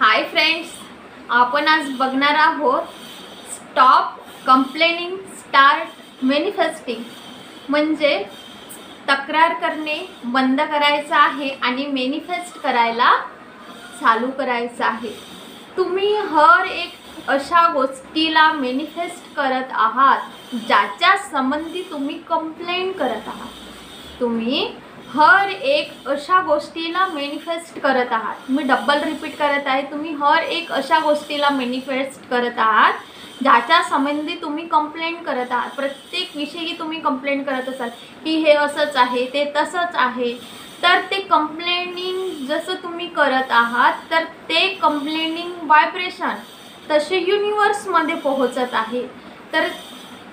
Hi friends, आपण आज बघणार आहोत स्टॉप कंप्लेनिंग स्टार्ट मॅनिफेस्टिंग। म्हणजे तक्रार करणे बंद करायचं आहे आणि मॅनिफेस्ट करायला चालू करायचं आहे। तुम्ही हर एक अशा गोष्टीला मॅनिफेस्ट करत आहात ज्याच्या संबंधी तुम्ही कंप्लेंट करत आहात। तुम्ही हर एक अशा गोष्टीला मॅनिफेस्ट करत आहात। मी डबल रिपीट करत आहे, तुम्ही हर एक अशा गोष्टीला मॅनिफेस्ट करत आहात ज्याच्या संबंधी तुम्ही कंप्लेंट करत आहात। प्रत्येक विषयी तुम्ही कंप्लेंट करत असाल की हे असंच आहे, ते तसंच आहे। तर ते कंप्लेनिंग जसं तुम्ही करत आहात तर ते कंप्लेनिंग व्हायब्रेशन तसे युनिवर्समध्ये पोहोचत आहे। तर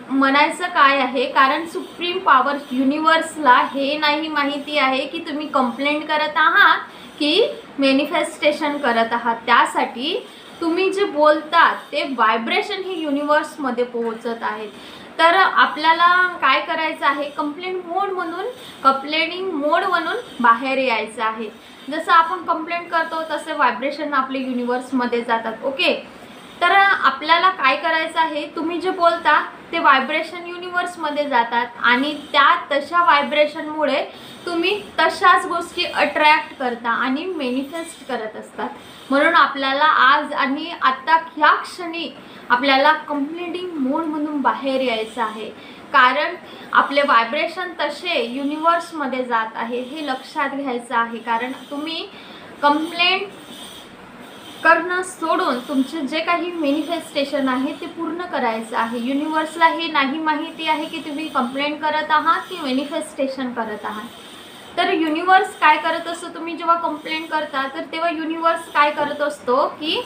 म्हणायचं काय आहे, कारण सुप्रीम पॉवर युनिवर्सला हे नाही माहिती आहे की तुम्ही कंप्लेंट करत आहात की मॅनिफेस्टेशन करत आहात। त्यासाठी तुम्ही जे बोलतात ते व्हायब्रेशन हे युनिवर्समध्ये पोहोचत आहे। तर आपल्याला काय करायचं आहे, कंप्लेनिंग मोड म्हणून बाहेर यायचं आहे। जसं आपण कंप्लेंट करतो तसे व्हायब्रेशन आपले युनिवर्समध्ये जातात। ओके, तर आपल्याला काय करायचं आहे, तुम्ही जे बोलता ते व्हायब्रेशन युनिवर्समध्ये जातात आणि त्या तशा व्हायब्रेशनमुळे तुम्ही तशाच गोष्टी अट्रॅक्ट करता आणि मॅनिफेस्ट करत असतात। म्हणून आपल्याला आज आणि आता ह्या क्षणी आपल्याला कंप्लेंटिंग मोडमधून बाहेर यायचं आहे, कारण आपले व्हायब्रेशन तसे युनिवर्समध्ये जात आहे हे लक्षात घ्यायचं आहे। कारण तुम्ही कंप्लेंट करणं सोडून तुमचे जे काही मॅनिफेस्टेशन आहे ते पूर्ण करायचं आहे। युनिवर्सला हे नाही माहिती आहे की तुम्ही कंप्लेंट करत आहात की मॅनिफेस्टेशन करत आहात। तर युनिवर्स काय करत असतो, तुम्ही जेव्हा कंप्लेंट करता तर तेव्हा युनिवर्स काय करत असतो की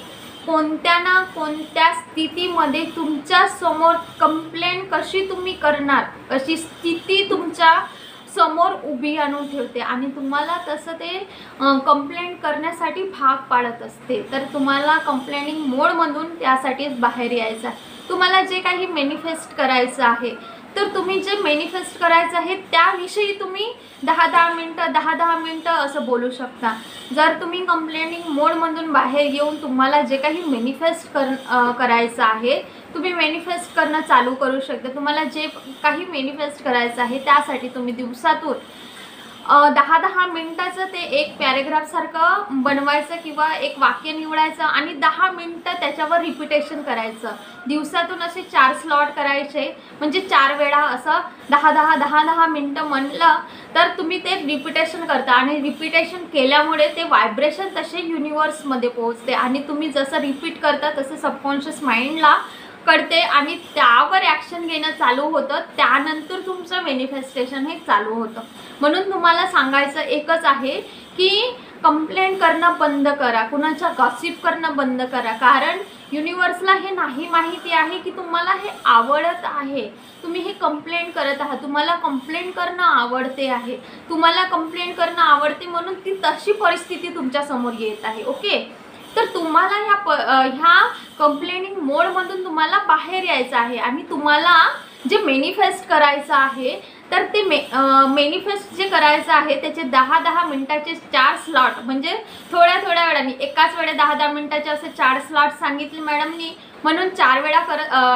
कोणत्या ना कोणत्या स्थितीमध्ये तुमच्या समोर कंप्लेंट कशी तुम्ही करणार अशी स्थिती तुमच्या समोर उभी आणून ठेवते आणि तुम्हाला तसं ते कंप्लेंट करण्यासाठी भाग पाडत असते। तर तुम्हाला कंप्लेनिंग मोडमधून त्यासाठीच बाहेर यायचं आहे। तुम्हाला जे काही मॅनिफेस्ट करायचं आहे तर तुम्ही जे मॅनिफेस्ट करायचं आहे त्याविषयी तुम्ही 10-10 मिनटं असं बोलू शकता। जर तुम्ही कंप्लेनिंग मोडमधून बाहेर येऊन तुम्हाला जे काही मॅनिफेस्ट करायचं आहे तुम्ही मॅनिफेस्ट करणं चालू करू शकता। तुम्हाला जे काही मॅनिफेस्ट करायचं आहे त्यासाठी तुम्ही दिवसातून 10 मिनिटाचं ते एक पॅरेग्राफसारखं बनवायचं किंवा एक वाक्य निवडायचं आणि 10 मिनिटं त्याच्यावर रिपिटेशन करायचं। दिवसातून असे 4 स्लॉट करायचे, म्हणजे 4 वेळा असं 10 मिनिटं म्हणलं तर तुम्ही ते रिपिटेशन करता आणि रिपिटेशन केल्यामुळे ते व्हायब्रेशन तसे युनिवर्समध्ये पोहोचते आणि तुम्ही जसं रिपीट करता तसं सबकॉन्शियस माइंडला कळते आणि त्यावर ॲक्शन घेणं चालू होतं। त्यानंतर तुमचं मॅनिफेस्टेशन हे चालू होतं। म्हणून तुम्हाला सांगायचं एकच आहे की कंप्लेंट करणं बंद करा, कुणाच्या गॉसिप करणं बंद करा। कारण युनिवर्सला हे नाही माहिती आहे की तुम्हाला हे आवडत आहे, तुम्ही हे कंप्लेंट करत आहात, तुम्हाला कंप्लेंट करणं आवडते आहे, तुम्हाला कंप्लेंट करणं आवडते म्हणून ती तशी परिस्थिती तुमच्यासमोर येत आहे। ओके, तर तुम्हाला ह्या कंप्लेनिंग मोडमधून तुम्हाला बाहेर यायचं आहे आणि तुम्हाला जे मॅनिफेस्ट करायचं आहे तर ते मॅनिफेस्ट जे करायचं आहे त्याचे 10 मिनिटाचे 4 स्लॉट, म्हणजे थोड्या वेळाने एकाच वेळेस 10 मिनिटाचे असे 4 स्लॉट सांगितले मॅडमनी, म्हणून 4 वेळा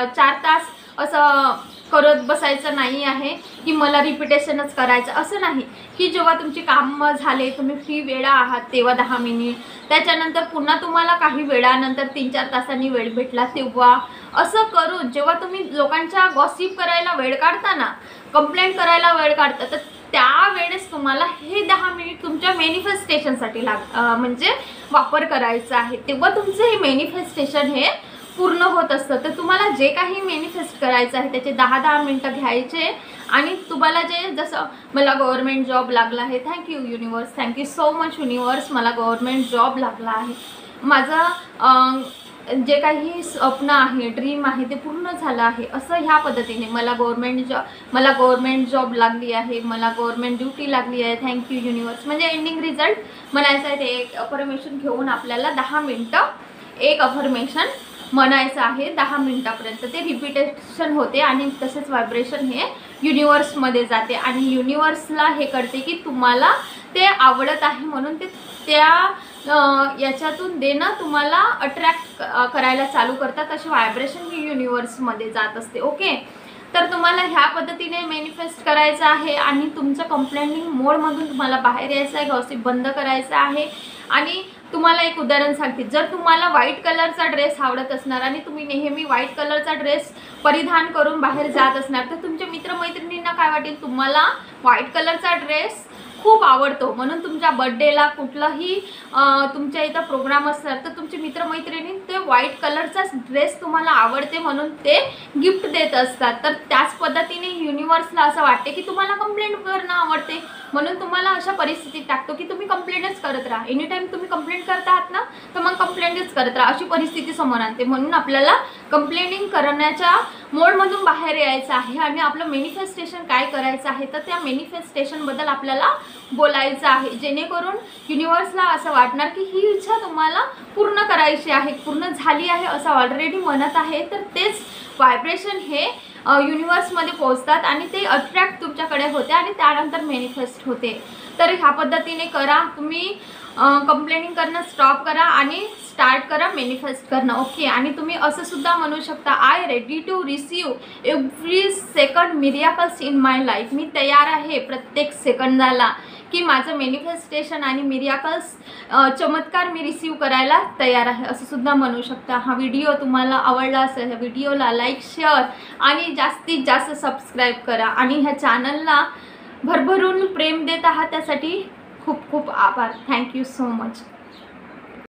4 तास असं करत बसायचं नाही आहे की मला रिपिटेशनच करायचं असं नाही। की जेव्हा तुमची कामं झाले, तुम्ही फ्री वेळा आहात तेव्हा 10 मिनिट, त्याच्यानंतर पुन्हा तुम्हाला काही वेळानंतर 3-4 तासांनी वेळ भेटला तेव्हा, असं करून जेव्हा तुम्ही लोकांच्या गॉसिप करायला वेळ काढता ना, कंप्लेंट करायला वेळ काढता, तर त्यावेळेस तुम्हाला हे 10 मिनिट तुमच्या मॅनिफेस्टेशनसाठी म्हणजे वापर करायचा आहे। तेव्हा तुमचं हे मॅनिफेस्टेशन हे पूर्ण होत असतं। तर तुम्हाला जे काही मॅनिफेस्ट करायचं आहे त्याचे 10 मिनिटं घ्यायचे आणि तुम्हाला जे, जसं मला गव्हर्नमेंट जॉब लागला आहे, thank you universe, thank you so much universe, मला गव्हर्नमेंट जॉब लागला आहे, माझं जे काही स्वप्न आहे, ड्रीम आहे ते पूर्ण झालं आहे, असं ह्या पद्धतीने मला गव्हर्नमेंट जॉब लागली आहे, मला गव्हर्नमेंट ड्युटी लागली आहे, थँक्यू युनिवर्स, म्हणजे एंडिंग रिझल्ट म्हणायचं आहे। ते एक अफर्मेशन घेऊन आपल्याला 10 मिनिटं एक अफर्मेशन म्हणायचं आहे 10 मिनिटापर्यंत, ते रिपिटेशन होते आणि तसेच व्हायब्रेशन हे युनिवर्समध्ये जाते आणि युनिवर्सला हे कळते की तुम्हाला ते आवडत आहे, म्हणून ते त्या याच्यातून देणं तुम्हाला अट्रॅक्ट करायला चालू करतात, अशी व्हायब्रेशन ही युनिवर्समध्ये जात असते. ओके, तर तुम्हाला ह्या पद्धतीने मॅनिफेस्ट करायचं आहे आणि तुमचं कंप्लेंटिंग मोडमधून तुम्हाला बाहेर यायचं आहे, गॉसिप बंद करायचं आहे. आणि तुम्हाला एक उदाहरण सांगते, जर तुम्हाला व्हाईट कलरचा ड्रेस आवडत असणार आणि तुम्ही नेहमी व्हाईट कलरचा ड्रेस परिधान करून बाहेर जात असणार, तर तुमच्या मित्रमैत्रिणींना काय वाटेल, तुम्हाला व्हाईट कलरचा ड्रेस खूप आवडतो म्हणून तुमच्या बर्थडेला कुठलाही तुमच्या इथं प्रोग्राम असतात तर तुमचे मित्रमैत्रिणी ते व्हाईट कलरचाच ड्रेस तुम्हाला आवडते म्हणून ते गिफ्ट देत असतात. तर त्याच पद्धतीने युनिवर्सला असं वाटते की तुम्हाला कंप्लेंट करणं आवडते म्हणून तुम्हाला अशा परिस्थितीत टाकतो की तुम्ही कंप्लेंटच करत राहा. एनी टाइम तुम्ही कंप्लेंट करत आहात ना, तर मग कंप्लेंटच करत राहा, अशी परिस्थिती समोर आणते. म्हणून आपल्याला कंप्लेंटिंग करण्याच्या मोडमधून बाहेर यायचं आहे आणि आपलं मॅनिफेस्टेशन काय करायचं आहे, तर त्या मॅनिफेस्टेशनबद्दल आपल्याला बोलायचं आहे, जेणेकरून युनिवर्सला असं वाटणार की ही इच्छा तुम्हाला पूर्ण करायची आहे, पूर्ण झाली आहे असं ऑलरेडी म्हणत आहे. तर तेच व्हायब्रेशन हे युनिवर्समध्ये पोहोचतात आणि ते अट्रॅक्ट तुमच्याकडे होते आणि त्यानंतर मॅनिफेस्ट होते. तर ह्या पद्धतीने करा, तुम्ही कंप्लेनिंग करणं स्टॉप करा आणि स्टार्ट करा मॅनिफेस्ट करणं. ओके, आणि तुम्ही असं सुद्धा म्हणू शकता, I ready to receive every second miracles in my life. मी तयार आहे प्रत्येक सेकंदाला की माझं मॅनिफेस्टेशन आणि मिरॅकल्स चमत्कार मी रिसीव करायला तयार आहे, असं सुद्धा म्हणू शकता. हा व्हिडिओ तुम्हाला आवडला असेल, ह्या व्हिडिओला लाईक, शेअर आणि जास्तीत जास्त सबस्क्राईब करा आणि ह्या चॅनलला भरभरून प्रेम देत आहात त्यासाठी खूप खूप आभार. Thank you so much.